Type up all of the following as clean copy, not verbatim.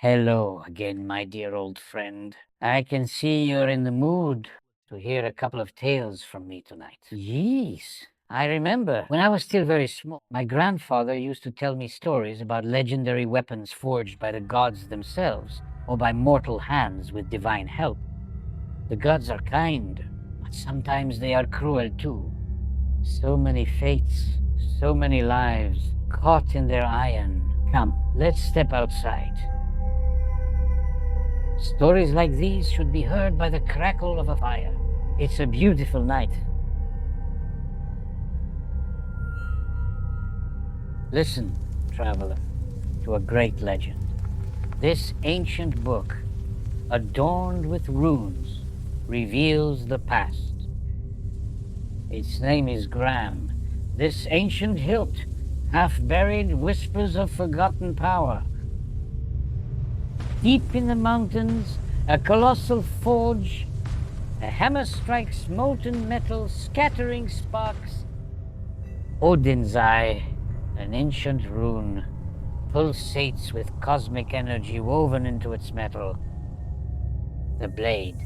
Hello again, my dear old friend. I can see you're in the mood to hear a couple of tales from me tonight. Yes, I remember when I was still very small, my grandfather used to tell me stories about legendary weapons forged by the gods themselves or by mortal hands with divine help. The gods are kind, but sometimes they are cruel too. So many fates, so many lives caught in their iron. Come, let's step outside. Stories like these should be heard by the crackle of a fire. It's a beautiful night. Listen, traveler, to a great legend. This ancient book, adorned with runes, reveals the past. Its name is Gram. This ancient hilt, half-buried whispers of forgotten power. Deep in the mountains, a colossal forge. A hammer strikes molten metal, scattering sparks. Odin's Eye, an ancient rune, pulsates with cosmic energy woven into its metal. The blade,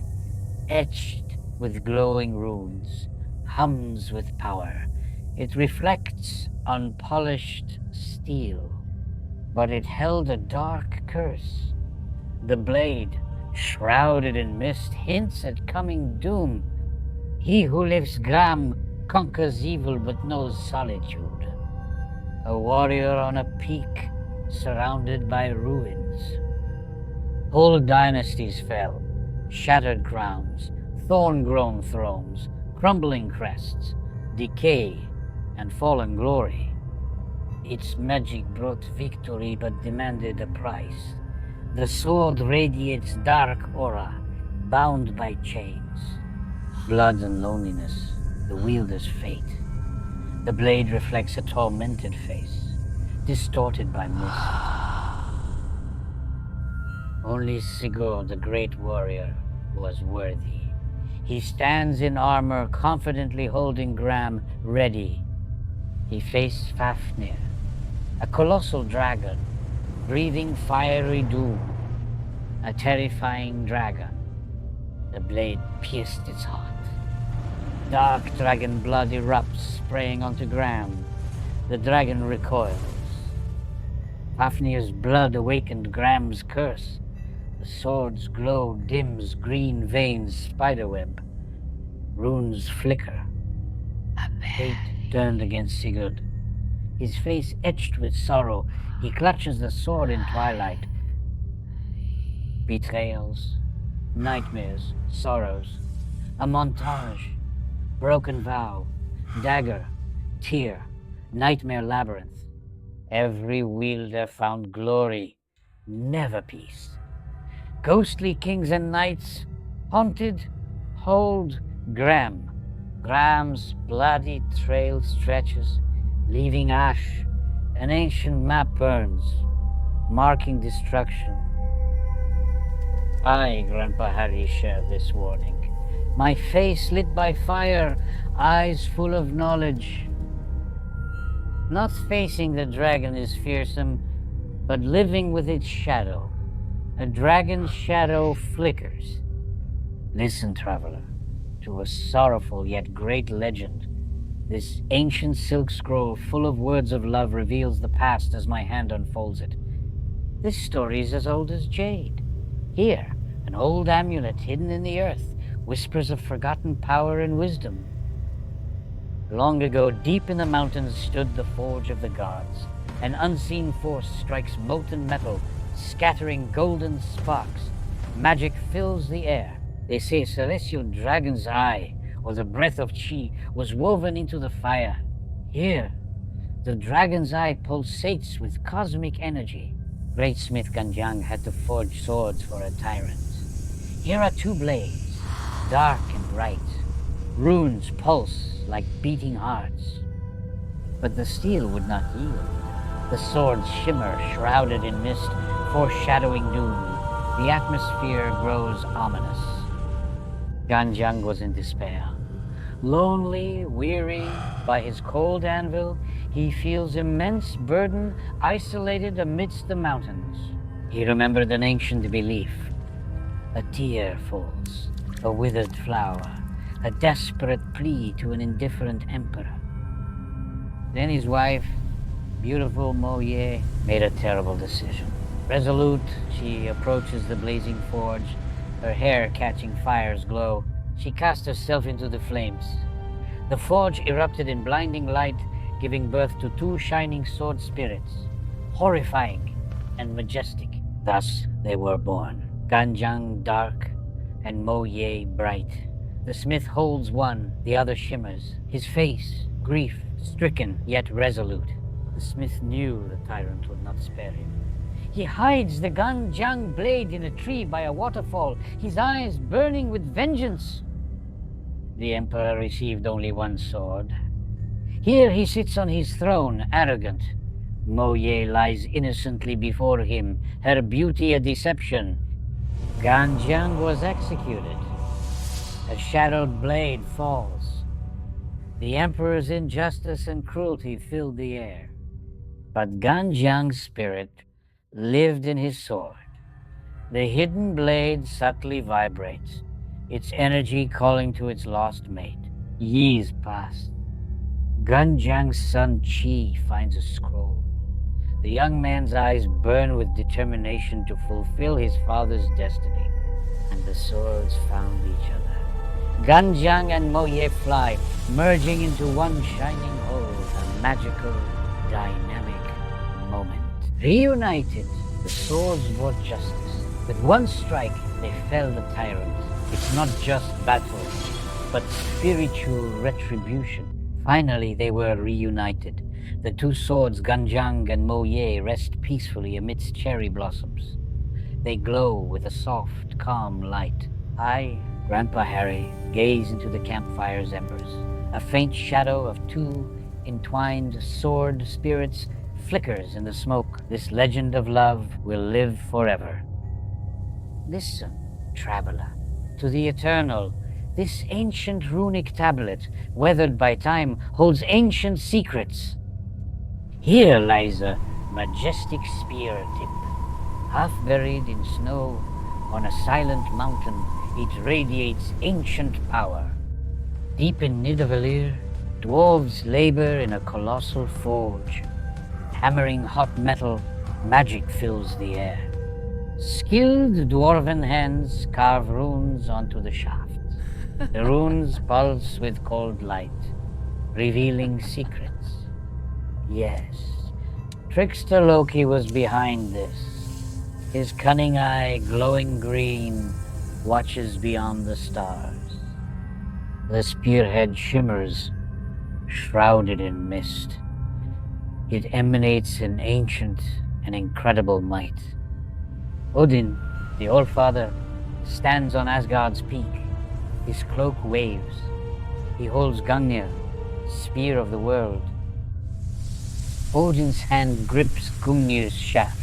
etched with glowing runes, hums with power. It reflects on polished steel, but it held a dark curse. The blade, shrouded in mist, hints at coming doom. He who lives Gram conquers evil but knows solitude. A warrior on a peak, surrounded by ruins. Whole dynasties fell, shattered crowns, thorn-grown thrones, crumbling crests, decay, and fallen glory. Its magic brought victory but demanded a price. The sword radiates dark aura, bound by chains. Blood and loneliness, the wielder's fate. The blade reflects a tormented face, distorted by mist. Only Sigurd, the great warrior, was worthy. He stands in armor, confidently holding Gram ready. He faced Fafnir, a colossal dragon, breathing fiery doom. A terrifying dragon. The blade pierced its heart. Dark dragon blood erupts, spraying onto Gram. The dragon recoils. Fafnir's blood awakened Gram's curse. The sword's glow dims green veins spiderweb. Runes flicker. Fate turned against Sigurd. His face etched with sorrow, he clutches the sword in twilight. Betrayals, nightmares, sorrows, a montage, broken vow, dagger, tear, nightmare labyrinth. Every wielder found glory, never peace. Ghostly kings and knights, haunted, hold Gram. Gram's bloody trail stretches, leaving ash. An ancient map burns, marking destruction. I, Grandpa Harry, share this warning. My face lit by fire, eyes full of knowledge. Not facing the dragon is fearsome, but living with its shadow. A dragon's shadow flickers. Listen, traveler, to a sorrowful yet great legend. This ancient silk scroll full of words of love reveals the past as my hand unfolds it. This story is as old as jade. Here, an old amulet hidden in the earth, whispers of forgotten power and wisdom. Long ago, deep in the mountains stood the forge of the gods. An unseen force strikes molten metal, scattering golden sparks. Magic fills the air. They say a celestial dragon's eye, or the breath of Chi, was woven into the fire. Here, the dragon's eye pulsates with cosmic energy. Great smith Ganjang had to forge swords for a tyrant. Here are two blades, dark and bright. Runes pulse like beating hearts. But the steel would not yield. The swords shimmer, shrouded in mist, foreshadowing doom. The atmosphere grows ominous. Ganjang was in despair. Lonely, weary, by his cold anvil, he feels immense burden, isolated amidst the mountains. He remembered an ancient belief. A tear falls, a withered flower, a desperate plea to an indifferent emperor. Then his wife, beautiful Moye, made a terrible decision. Resolute, she approaches the blazing forge, her hair catching fire's glow. She cast herself into the flames. The forge erupted in blinding light, giving birth to two shining sword spirits, horrifying and majestic. Thus they were born, Ganjang dark and Moye bright. The smith holds one, the other shimmers, his face grief-stricken yet resolute. The smith knew the tyrant would not spare him. He hides the Ganjang blade in a tree by a waterfall, his eyes burning with vengeance. The emperor received only one sword. Here he sits on his throne, arrogant. Moye lies innocently before him, her beauty a deception. Ganjang was executed. A shadowed blade falls. The emperor's injustice and cruelty filled the air. But Ganjang's spirit lived in his sword. The hidden blade subtly vibrates, its energy calling to its lost mate. Years pass. Ganjang's son Qi finds a scroll. The young man's eyes burn with determination to fulfill his father's destiny, and the swords found each other. Ganjang and Moye fly, merging into one shining whole, a magical, dynamic moment. Reunited, the swords brought justice. With one strike, they fell the tyrant. It's not just battle, but spiritual retribution. Finally, they were reunited. The two swords, Ganjang and Moye, rest peacefully amidst cherry blossoms. They glow with a soft, calm light. I, Grandpa Harry, gaze into the campfire's embers. A faint shadow of two entwined sword spirits flickers in the smoke. This legend of love will live forever. Listen, traveler, to the eternal. This ancient runic tablet, weathered by time, holds ancient secrets. Here lies a majestic spear tip, half buried in snow on a silent mountain. It radiates ancient power. Deep in Nidavellir, dwarves labor in a colossal forge. Hammering hot metal, magic fills the air. Skilled dwarven hands carve runes onto the shaft. The runes pulse with cold light, revealing secrets. Yes, trickster Loki was behind this. His cunning eye, glowing green, watches beyond the stars. The spearhead shimmers, shrouded in mist. It emanates an ancient and incredible might. Odin, the All-Father, stands on Asgard's peak. His cloak waves. He holds Gungnir, spear of the world. Odin's hand grips Gungnir's shaft.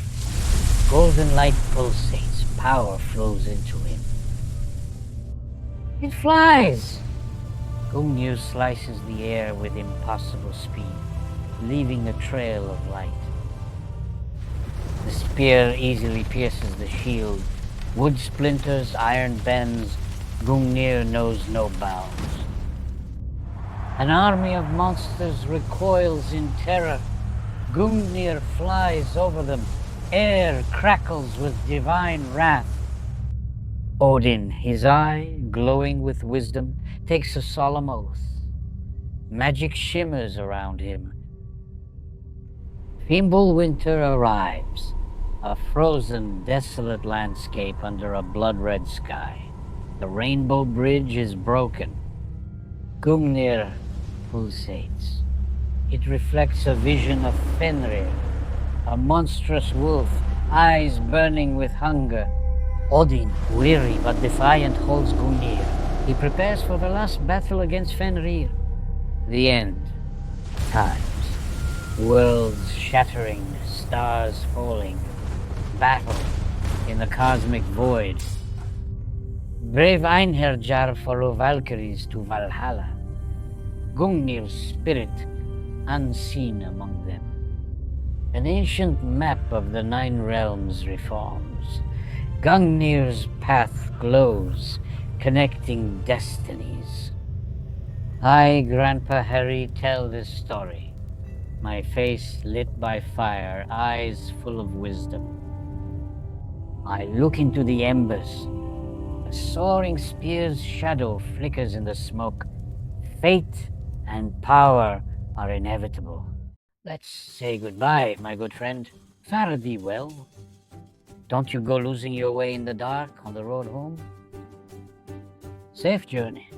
Golden light pulsates, power flows into him. It flies! Gungnir slices the air with impossible speed, leaving a trail of light. The spear easily pierces the shield. Wood splinters, iron bends. Gungnir knows no bounds. An army of monsters recoils in terror. Gungnir flies over them. Air crackles with divine wrath. Odin, his eye glowing with wisdom, takes a solemn oath. Magic shimmers around him. Fimbulwinter arrives, a frozen, desolate landscape under a blood-red sky. The rainbow bridge is broken. Gungnir pulsates. It reflects a vision of Fenrir, a monstrous wolf, eyes burning with hunger. Odin, weary but defiant, holds Gungnir. He prepares for the last battle against Fenrir. The end. Times. Worlds shattering, stars falling. Battle in the cosmic void. Brave Einherjar follow Valkyries to Valhalla. Gungnir's spirit unseen among them. An ancient map of the 9 realms reforms. Gungnir's path glows, connecting destinies. I, Grandpa Harry, tell this story, my face lit by fire, eyes full of wisdom. I look into the embers. A soaring spear's shadow flickers in the smoke. Fate and power are inevitable. Let's say goodbye, my good friend. Fare thee well. Don't you go losing your way in the dark on the road home. Safe journey.